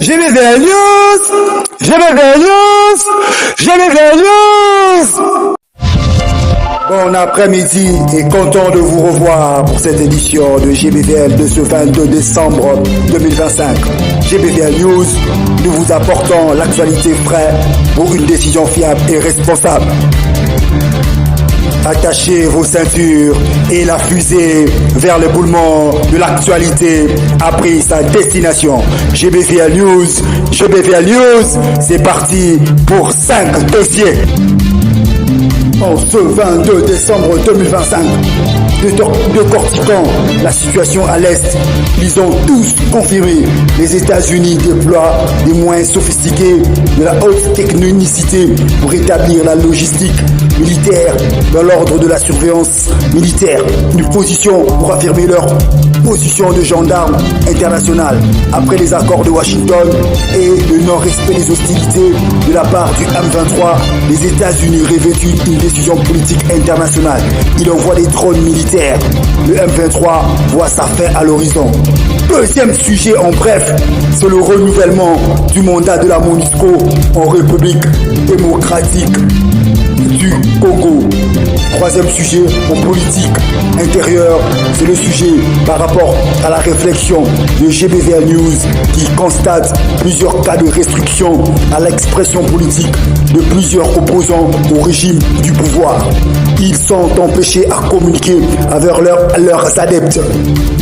GBVL News, GBVL News, GBVL News. Bon après-midi et content de vous revoir pour cette édition de GBVL de ce 22 décembre 2025. GBVL News, nous vous apportons l'actualité fraîche pour une décision fiable et responsable. Attachez vos ceintures et la fusée vers l'éboulement de l'actualité a pris sa destination. GBVL News, c'est parti pour 5 dossiers. En ce 22 décembre 2025, décortiquant la situation à l'Est, ils ont tous confirmé. Les États-Unis déploient des moyens sophistiqués de la haute technicité pour établir la logistique militaire dans l'ordre de la surveillance militaire. Une position pour affirmer leur position de gendarme international. Après les accords de Washington et le non-respect des hostilités de la part du M23, les États-Unis revêtus une décision politique internationale. Il envoie des drones militaires. Le M23 voit sa fin à l'horizon. Deuxième sujet en bref, c'est le renouvellement du mandat de la MONUSCO en République démocratique du Congo. Troisième sujet en politique intérieure, c'est le sujet par rapport à la réflexion de GBVL News qui constate plusieurs cas de restriction à l'expression politique de plusieurs opposants au régime du pouvoir. Ils sont empêchés à communiquer avec leurs adeptes.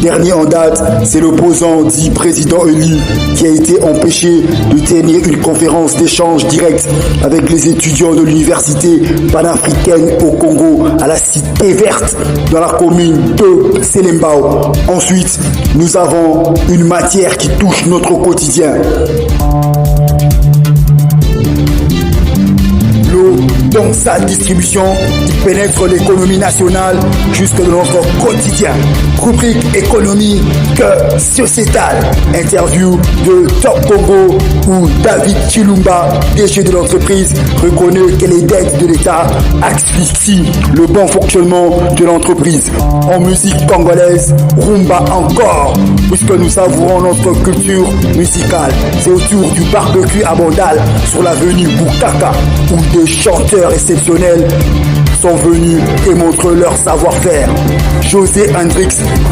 Dernier en date, c'est l'opposant dit président élu qui a été empêché de tenir une conférence d'échange direct avec les étudiants de l'université panafricaine au Congo à la cité verte dans la commune de Selembao. Ensuite, nous avons une matière qui touche notre quotidien. L'eau, dans sa distribution, qui pénètre l'économie nationale jusque dans notre quotidien. Rubrique économie que sociétale. Interview de Top Congo où David Chilumba, DG de l'entreprise, reconnaît que les dettes de l'État asphyxient le bon fonctionnement de l'entreprise. En musique congolaise, rumba encore, puisque nous savourons notre culture musicale. C'est autour du barbecue à Bandal sur l'avenue Boukaka où des chanteurs exceptionnels sont venus et montrent leur savoir-faire. José Hendrix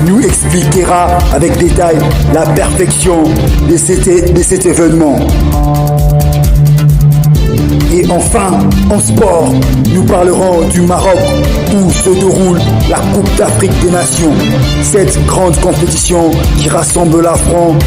nous expliquera avec détail la perfection de cet événement. Et enfin, en sport, nous parlerons du Maroc où se déroule la Coupe d'Afrique des Nations. Cette grande compétition qui rassemble la France